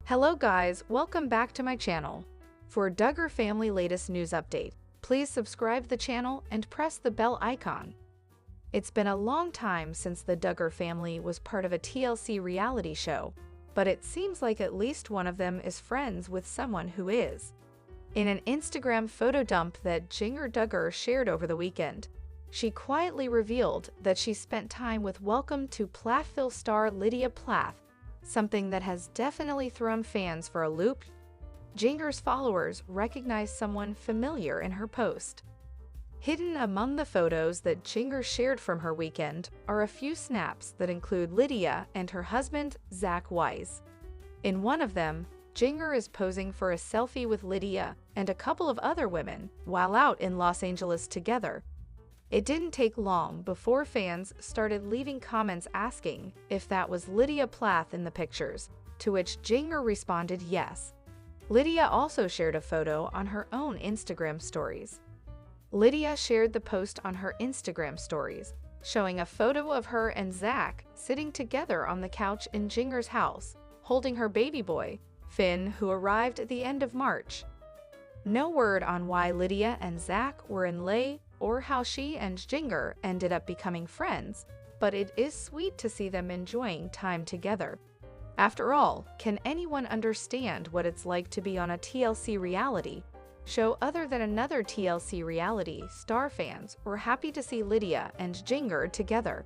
Hello guys, welcome back to my channel. For Duggar family latest news update, please subscribe the channel and press the bell icon. It's been a long time since the Duggar family was part of a TLC reality show, but it seems like at least one of them is friends with someone who is. In an Instagram photo dump that Jinger Duggar shared over the weekend, she quietly revealed that she spent time with Welcome to Plathville star Lydia Plath, something that has definitely thrown fans for a loop. Jinger's followers recognized someone familiar in her post. Hidden among the photos that Jinger shared from her weekend are a few snaps that include Lydia and her husband, Zach Wise. In one of them, Jinger is posing for a selfie with Lydia and a couple of other women while out in Los Angeles together. It didn't take long before fans started leaving comments asking if that was Lydia Plath in the pictures, to which Jinger responded yes. Lydia also shared a photo on her own Instagram stories. Lydia shared the post on her Instagram stories, showing a photo of her and Zach sitting together on the couch in Jinger's house, holding her baby boy, Finn, who arrived at the end of March. No word on why Lydia and Zach were in lay or how she and Jinger ended up becoming friends, but it is sweet to see them enjoying time together. After all, can anyone understand what it's like to be on a TLC reality show other than another TLC reality star? Fans were happy to see Lydia and Jinger together.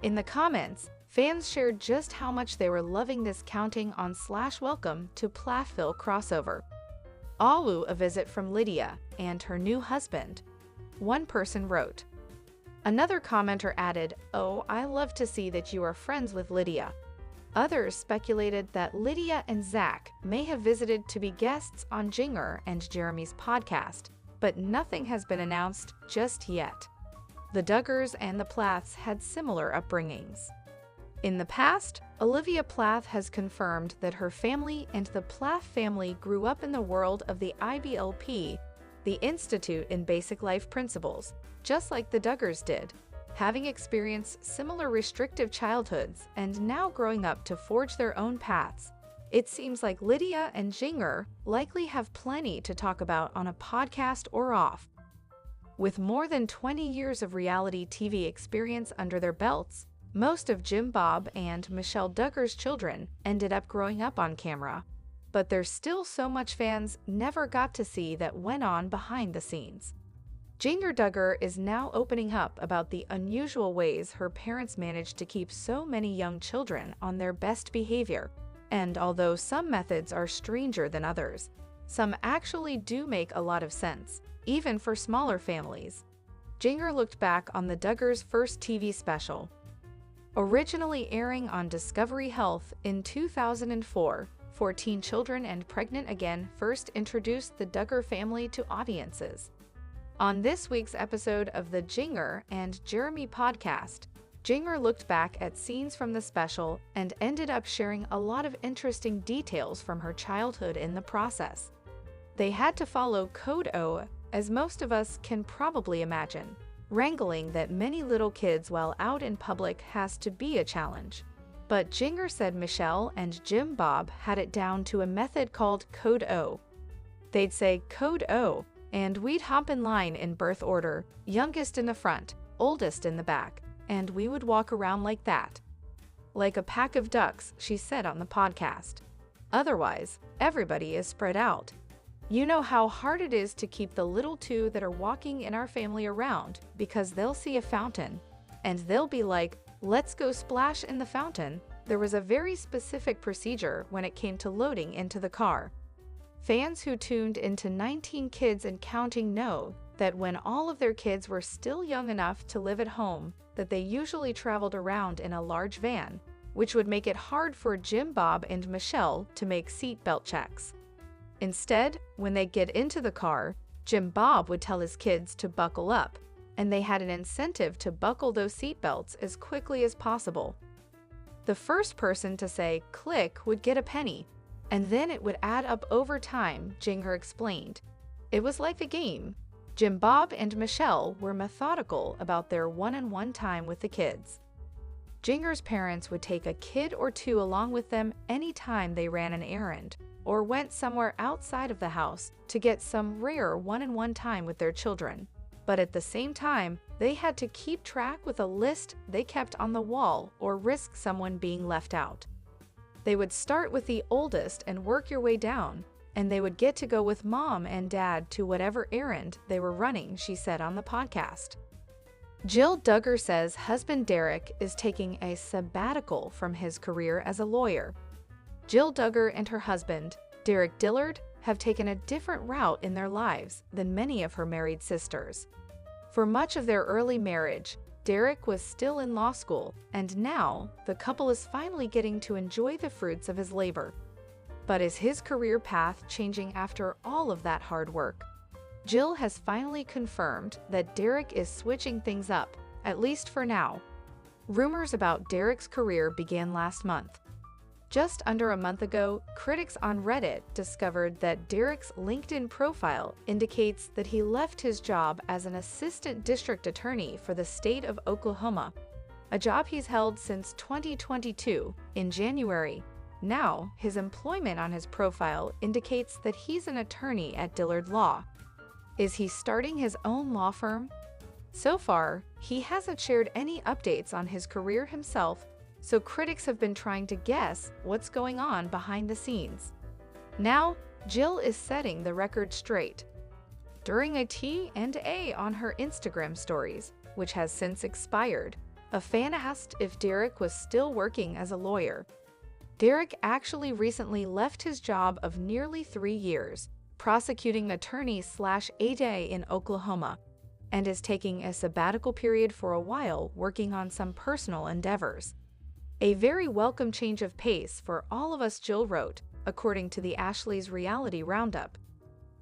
In the comments, fans shared just how much they were loving this counting on / Welcome to Plathville crossover. Aloo a visit from Lydia and her new husband. One person wrote. Another commenter added, "Oh, I love to see that you are friends with Lydia." Others speculated that Lydia and Zach may have visited to be guests on Jinger and Jeremy's podcast, but nothing has been announced just yet. The Duggars and the Plaths had similar upbringings. In the past, Olivia Plath has confirmed that her family and the Plath family grew up in the world of the IBLP, the Institute in Basic Life Principles, just like the Duggars did, having experienced similar restrictive childhoods and now growing up to forge their own paths. It seems like Lydia and Jinger likely have plenty to talk about on a podcast or off. With more than 20 years of reality TV experience under their belts, most of Jim Bob and Michelle Duggar's children ended up growing up on camera. But there's still so much fans never got to see that went on behind the scenes. Jinger Duggar is now opening up about the unusual ways her parents managed to keep so many young children on their best behavior. And although some methods are stranger than others, some actually do make a lot of sense, even for smaller families. Jinger looked back on the Duggars' first TV special. Originally airing on Discovery Health in 2004, 14 Children and Pregnant Again first introduced the Duggar family to audiences. On this week's episode of the Jinger and Jeremy podcast, Jinger looked back at scenes from the special and ended up sharing a lot of interesting details from her childhood in the process. They had to follow Code O, as most of us can probably imagine. Wrangling that many little kids while out in public has to be a challenge. But Jinger said Michelle and Jim Bob had it down to a method called Code O. They'd say Code O, and we'd hop in line in birth order, youngest in the front, oldest in the back, and we would walk around like that. Like a pack of ducks, she said on the podcast. Otherwise, everybody is spread out. You know how hard it is to keep the little two that are walking in our family around because they'll see a fountain, and they'll be like, "Let's go splash in the fountain." There was a very specific procedure when it came to loading into the car. Fans who tuned into 19 Kids and Counting know that when all of their kids were still young enough to live at home, that they usually traveled around in a large van, which would make it hard for Jim Bob and Michelle to make seatbelt checks. Instead, when they get into the car, Jim Bob would tell his kids to buckle up, and they had an incentive to buckle those seatbelts as quickly as possible. The first person to say click would get a penny, and then it would add up over time, Jinger explained. It was like a game. Jim Bob and Michelle were methodical about their one-on-one time with the kids. Jinger's parents would take a kid or two along with them anytime they ran an errand or went somewhere outside of the house to get some rare one-on-one time with their children. But at the same time, they had to keep track with a list they kept on the wall or risk someone being left out. They would start with the oldest and work your way down, and they would get to go with mom and dad to whatever errand they were running, she said on the podcast. Jill Duggar says husband Derek is taking a sabbatical from his career as a lawyer. Jill Duggar and her husband, Derek Dillard, have taken a different route in their lives than many of her married sisters. For much of their early marriage, Derek was still in law school, and now the couple is finally getting to enjoy the fruits of his labor. But is his career path changing after all of that hard work? Jill has finally confirmed that Derek is switching things up, at least for now. Rumors about Derek's career began last month. Just under a month ago, critics on Reddit discovered that Derek's LinkedIn profile indicates that he left his job as an assistant district attorney for the state of Oklahoma, a job he's held since 2022. In January, now his employment on his profile indicates that he's an attorney at Dillard Law. Is he starting his own law firm? So far, he hasn't shared any updates on his career himself, so critics have been trying to guess what's going on behind the scenes. Now, Jill is setting the record straight. During a Q&A on her Instagram stories, which has since expired, a fan asked if Derek was still working as a lawyer. Derek actually recently left his job of nearly 3 years, prosecuting attorney/AJ in Oklahoma, and is taking a sabbatical period for a while working on some personal endeavors. A very welcome change of pace for all of us, Jill wrote, according to the Ashley's Reality Roundup.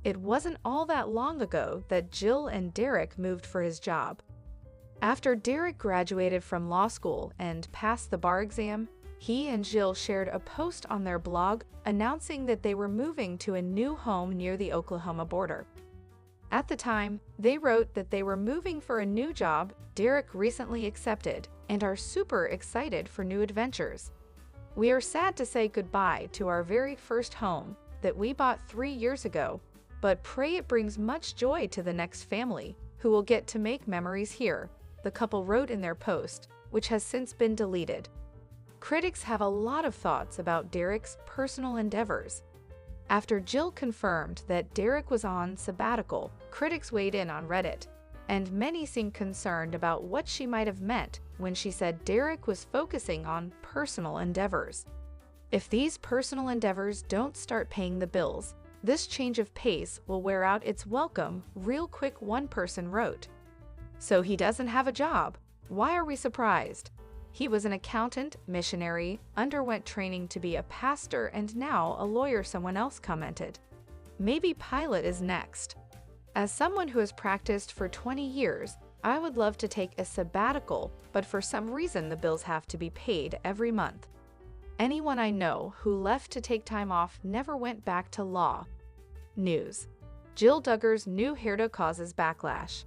It wasn't all that long ago that Jill and Derek moved for his job. After Derek graduated from law school and passed the bar exam, he and Jill shared a post on their blog announcing that they were moving to a new home near the Oklahoma border. At the time, they wrote that they were moving for a new job Derek recently accepted and are super excited for new adventures. We are sad to say goodbye to our very first home that we bought 3 years ago, but pray it brings much joy to the next family who will get to make memories here, the couple wrote in their post, which has since been deleted. Critics have a lot of thoughts about Derek's personal endeavors. After Jill confirmed that Derek was on sabbatical, critics weighed in on Reddit, and many seemed concerned about what she might have meant when she said Derek was focusing on personal endeavors. If these personal endeavors don't start paying the bills, this change of pace will wear out its welcome real quick, one person wrote. So he doesn't have a job. Why are we surprised? He was an accountant, missionary, underwent training to be a pastor, and now a lawyer, someone else commented. Maybe pilot is next. As someone who has practiced for 20 years, I would love to take a sabbatical, but for some reason the bills have to be paid every month. Anyone I know who left to take time off never went back to law. News. Jill Duggar's new hairdo causes backlash.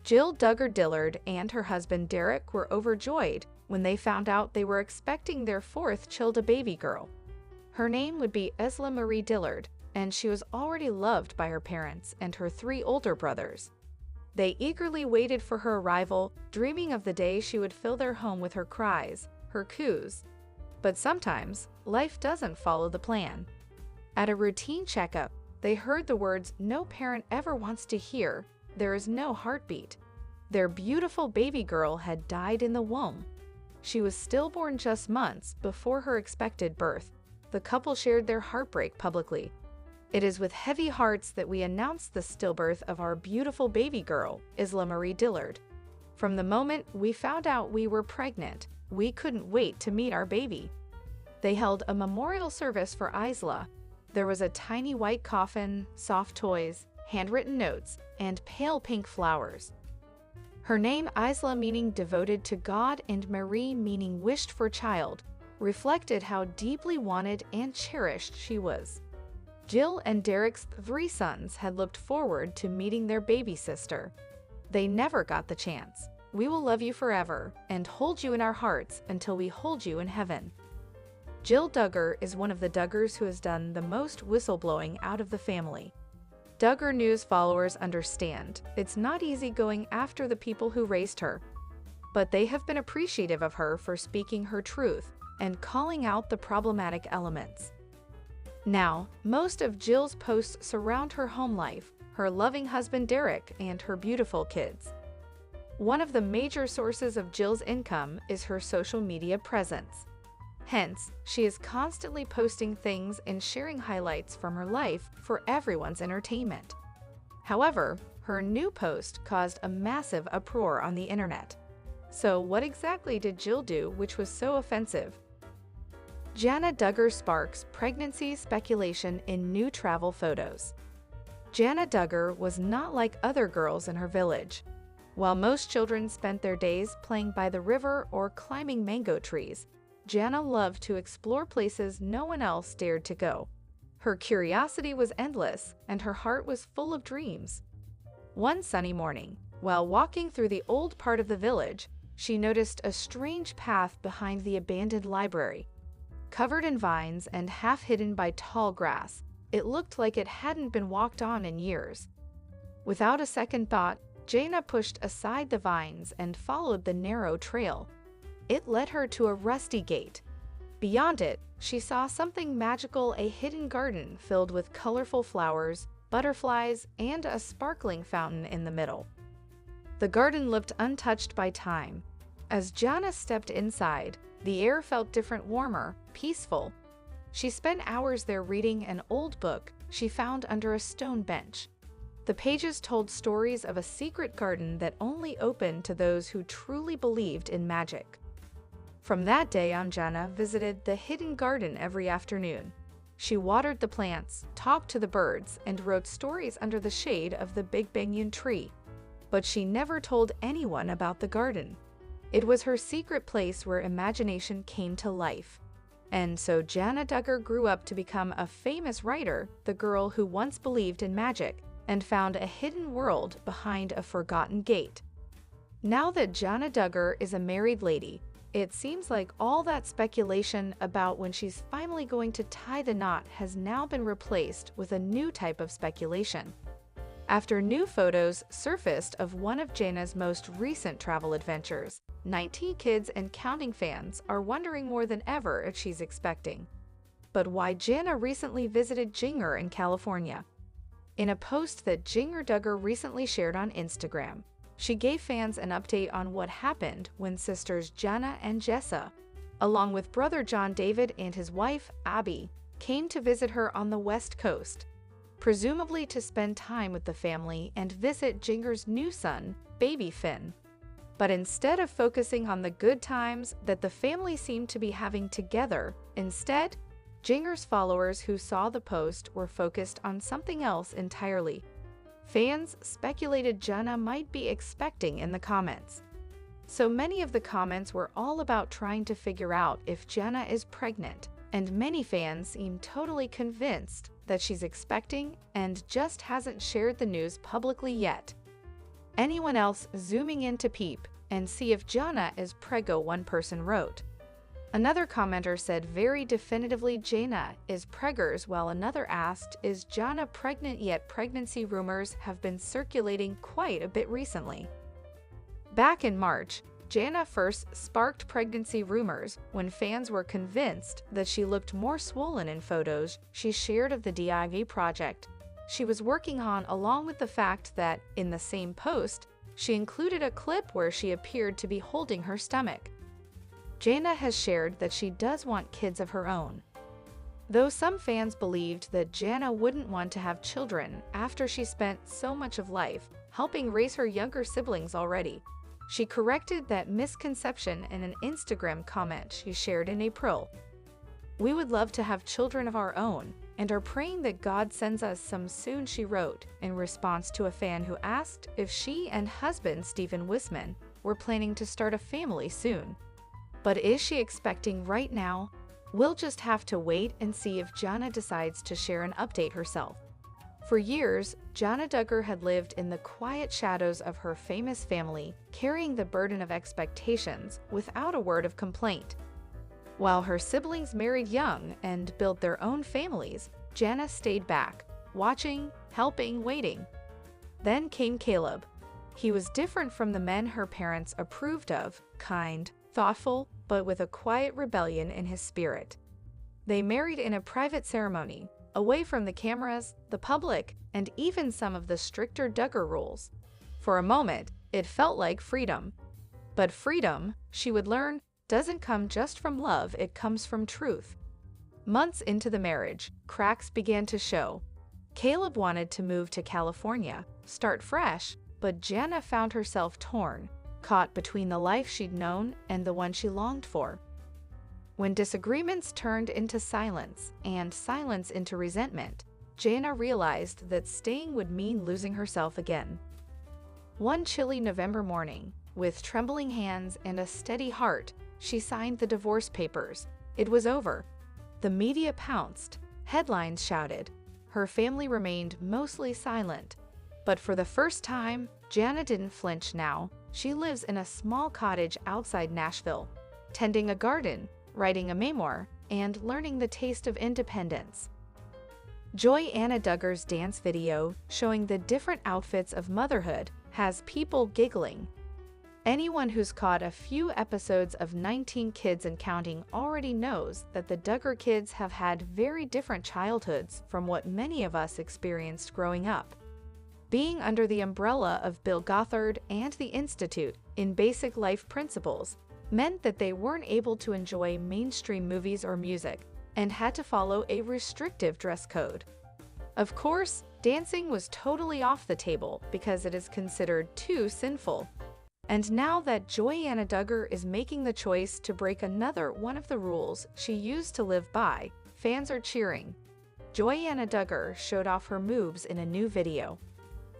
Jill Duggar Dillard and her husband Derek were overjoyed when they found out they were expecting their 4th Childa baby girl. Her name would be Isla Marie Dillard, and she was already loved by her parents and her 3 older brothers. They eagerly waited for her arrival, dreaming of the day she would fill their home with her cries, her coos. But sometimes, life doesn't follow the plan. At a routine checkup, they heard the words no parent ever wants to hear: there is no heartbeat. Their beautiful baby girl had died in the womb. She was stillborn just months before her expected birth. The couple shared their heartbreak publicly. It is with heavy hearts that we announce the stillbirth of our beautiful baby girl, Isla Marie Dillard. From the moment we found out we were pregnant, we couldn't wait to meet our baby. They held a memorial service for Isla. There was a tiny white coffin, soft toys, handwritten notes, and pale pink flowers. Her name, Isla, meaning devoted to God, and Marie, meaning wished for child, reflected how deeply wanted and cherished she was. Jill and Derek's 3 sons had looked forward to meeting their baby sister. They never got the chance. We will love you forever and hold you in our hearts until we hold you in heaven. Jill Duggar is one of the Duggars who has done the most whistleblowing out of the family. Duggar News followers understand it's not easy going after the people who raised her, but they have been appreciative of her for speaking her truth and calling out the problematic elements. Now, most of Jill's posts surround her home life, her loving husband Derek, and her beautiful kids. One of the major sources of Jill's income is her social media presence. Hence, she is constantly posting things and sharing highlights from her life for everyone's entertainment. However, her new post caused a massive uproar on the internet. So what exactly did Jill do which was so offensive? Jana Duggar sparks pregnancy speculation in new travel photos. Jana Duggar was not like other girls in her village. While most children spent their days playing by the river or climbing mango trees, Jana loved to explore places no one else dared to go. Her curiosity was endless, and her heart was full of dreams. One sunny morning, while walking through the old part of the village, she noticed a strange path behind the abandoned library. Covered in vines and half hidden by tall grass, it looked like it hadn't been walked on in years. Without a second thought, Jana pushed aside the vines and followed the narrow trail. It led her to a rusty gate. Beyond it, she saw something magical, a hidden garden filled with colorful flowers, butterflies, and a sparkling fountain in the middle. The garden looked untouched by time. As Jana stepped inside, the air felt different, warmer, peaceful. She spent hours there reading an old book she found under a stone bench. The pages told stories of a secret garden that only opened to those who truly believed in magic. From that day on, Jana visited the hidden garden every afternoon. She watered the plants, talked to the birds, and wrote stories under the shade of the big banyan tree. But she never told anyone about the garden. It was her secret place where imagination came to life. And so Jana Duggar grew up to become a famous writer, the girl who once believed in magic and found a hidden world behind a forgotten gate. Now that Jana Duggar is a married lady, it seems like all that speculation about when she's finally going to tie the knot has now been replaced with a new type of speculation. After new photos surfaced of one of Jana's most recent travel adventures, 19 kids and counting fans are wondering more than ever if she's expecting. But why Jana recently visited Jinger in California? In a post that Jinger Duggar recently shared on Instagram, she gave fans an update on what happened when sisters Jana and Jessa, along with brother John David and his wife Abby, came to visit her on the West Coast, presumably to spend time with the family and visit Jinger's new son, baby Finn. But instead of focusing on the good times that the family seemed to be having together, instead, Jinger's followers who saw the post were focused on something else entirely. Fans speculated Jana might be expecting in the comments. So many of the comments were all about trying to figure out if Jana is pregnant, and many fans seem totally convinced that she's expecting and just hasn't shared the news publicly yet. Anyone else zooming in to peep and see if Jana is preggo, one person wrote. Another commenter said very definitively Jana is preggers, while another asked, is Jana pregnant yet? Pregnancy rumors have been circulating quite a bit recently. Back in March, Jana first sparked pregnancy rumors when fans were convinced that she looked more swollen in photos she shared of the DIY project she was working on, along with the fact that, in the same post, she included a clip where she appeared to be holding her stomach. Jana has shared that she does want kids of her own. Though some fans believed that Jana wouldn't want to have children after she spent so much of life helping raise her younger siblings already, she corrected that misconception in an Instagram comment she shared in April. "We would love to have children of our own and are praying that God sends us some soon," she wrote, in response to a fan who asked if she and husband Stephen Wisman were planning to start a family soon. But is she expecting right now? We'll just have to wait and see if Jana decides to share an update herself. For years, Jana Duggar had lived in the quiet shadows of her famous family, carrying the burden of expectations without a word of complaint. While her siblings married young and built their own families, Jana stayed back, watching, helping, waiting. Then came Caleb. He was different from the men her parents approved of, kind, thoughtful, but with a quiet rebellion in his spirit. They married in a private ceremony, away from the cameras, the public, and even some of the stricter Duggar rules. For a moment, it felt like freedom. But freedom, she would learn, doesn't come just from love, it comes from truth. Months into the marriage, cracks began to show. Caleb wanted to move to California, start fresh, but Jana found herself torn, caught between the life she'd known and the one she longed for. When disagreements turned into silence and silence into resentment, Jana realized that staying would mean losing herself again. One chilly November morning, with trembling hands and a steady heart, she signed the divorce papers. It was over. The media pounced. Headlines shouted. Her family remained mostly silent. But for the first time, Jana didn't flinch now. She lives in a small cottage outside Nashville, tending a garden, writing a memoir, and learning the taste of independence. Joy-Anna Duggar's dance video, showing the different outfits of motherhood, has people giggling. Anyone who's caught a few episodes of 19 Kids and Counting already knows that the Duggar kids have had very different childhoods from what many of us experienced growing up. Being under the umbrella of Bill Gothard and the Institute in Basic Life Principles meant that they weren't able to enjoy mainstream movies or music and had to follow a restrictive dress code. Of course, dancing was totally off the table because it is considered too sinful. And now that Joy-Anna Duggar is making the choice to break another one of the rules she used to live by, fans are cheering. Joy-Anna Duggar showed off her moves in a new video.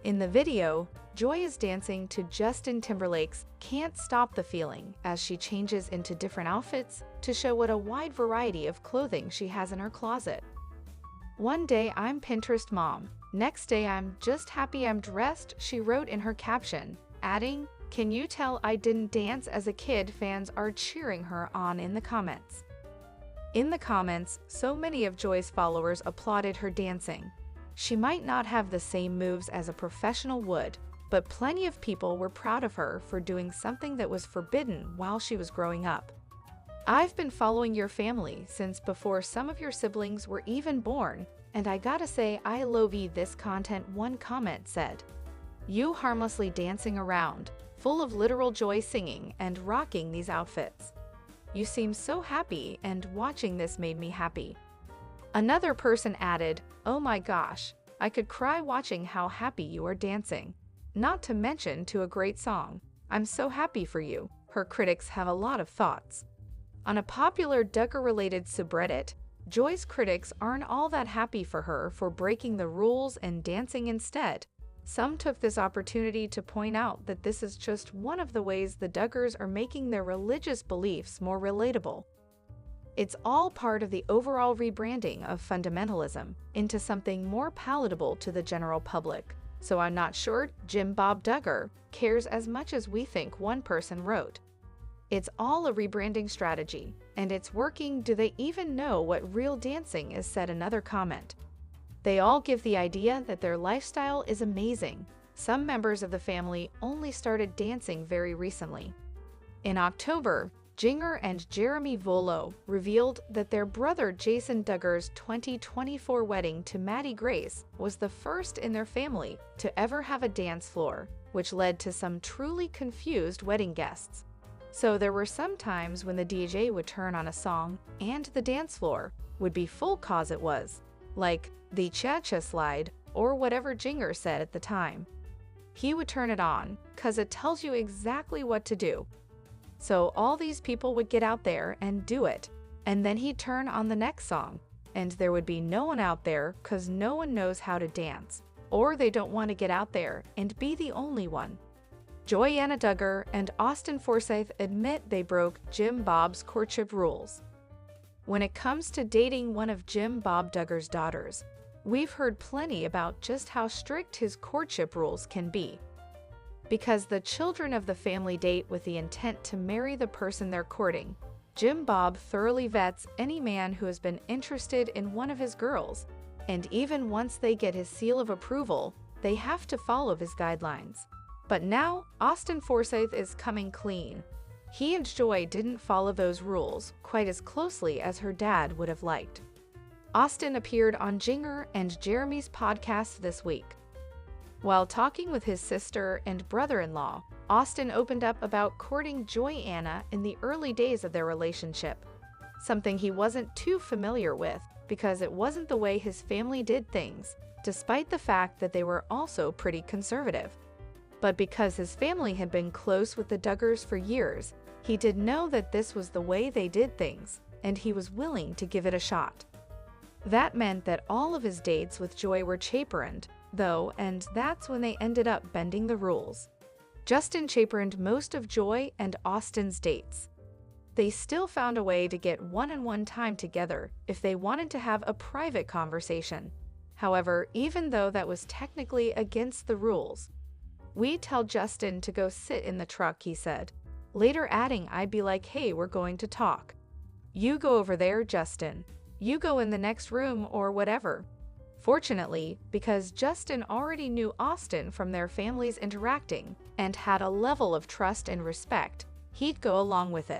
In the video, Joy is dancing to Justin Timberlake's "Can't Stop the Feeling" as she changes into different outfits to show what a wide variety of clothing she has in her closet. One day I'm Pinterest mom, next day I'm just happy I'm dressed, she wrote in her caption, adding, "Can you tell I didn't dance as a kid?" Fans are cheering her on in the comments. In the comments, so many of Joy's followers applauded her dancing. She might not have the same moves as a professional would, but plenty of people were proud of her for doing something that was forbidden while she was growing up. "I've been following your family since before some of your siblings were even born, and I gotta say I love this content," one comment said. "You harmlessly dancing around, full of literal joy singing and rocking these outfits. You seem so happy and watching this made me happy." Another person added, "Oh my gosh, I could cry watching how happy you are dancing. Not to mention to a great song. I'm so happy for you." Her critics have a lot of thoughts. On a popular Duggar-related subreddit, Joy's critics aren't all that happy for her for breaking the rules and dancing instead. Some took this opportunity to point out that this is just one of the ways the Duggars are making their religious beliefs more relatable. It's all part of the overall rebranding of fundamentalism into something more palatable to the general public. So I'm not sure Jim Bob Duggar cares as much as we think, one person wrote. It's all a rebranding strategy, and it's working. Do they even know what real dancing is, said another comment. They all give the idea that their lifestyle is amazing. Some members of the family only started dancing very recently. In October, Jinger and Jeremy Voulo revealed that their brother Jason Duggar's 2024 wedding to Maddie Grace was the first in their family to ever have a dance floor, which led to some truly confused wedding guests. So there were some times when the DJ would turn on a song and the dance floor would be full cause it was, like the cha-cha slide or whatever Jinger said at the time. He would turn it on, cause it tells you exactly what to do. So all these people would get out there and do it, and then he'd turn on the next song, and there would be no one out there cause no one knows how to dance, or they don't want to get out there and be the only one. Joy-Anna Duggar and Austin Forsyth admit they broke Jim Bob's courtship rules. When it comes to dating one of Jim Bob Duggar's daughters, We've heard plenty about just how strict his courtship rules can be. Because the children of the family date with the intent to marry the person they're courting, Jim Bob thoroughly vets any man who has been interested in one of his girls, and even once they get his seal of approval, they have to follow his guidelines. But now, Austin Forsyth is coming clean. He and Joy didn't follow those rules quite as closely as her dad would have liked. Austin appeared on Jinger and Jeremy's podcast this week. While talking with his sister and brother-in-law, Austin opened up about courting Joy Anna in the early days of their relationship, something he wasn't too familiar with because it wasn't the way his family did things, despite the fact that they were also pretty conservative. But because his family had been close with the Duggars for years, he did know that this was the way they did things, and he was willing to give it a shot. That meant that all of his dates with Joy were chaperoned, though, and that's when they ended up bending the rules. Justin chaperoned most of Joy and Austin's dates. They still found a way to get one-on-one time together if they wanted to have a private conversation. However, even though that was technically against the rules, "We tell Justin to go sit in the truck," he said, later adding, "I'd be like, hey, we're going to talk. You go over there, Justin. You go in the next room or whatever." Fortunately, because Justin already knew Austin from their families interacting and had a level of trust and respect, he'd go along with it.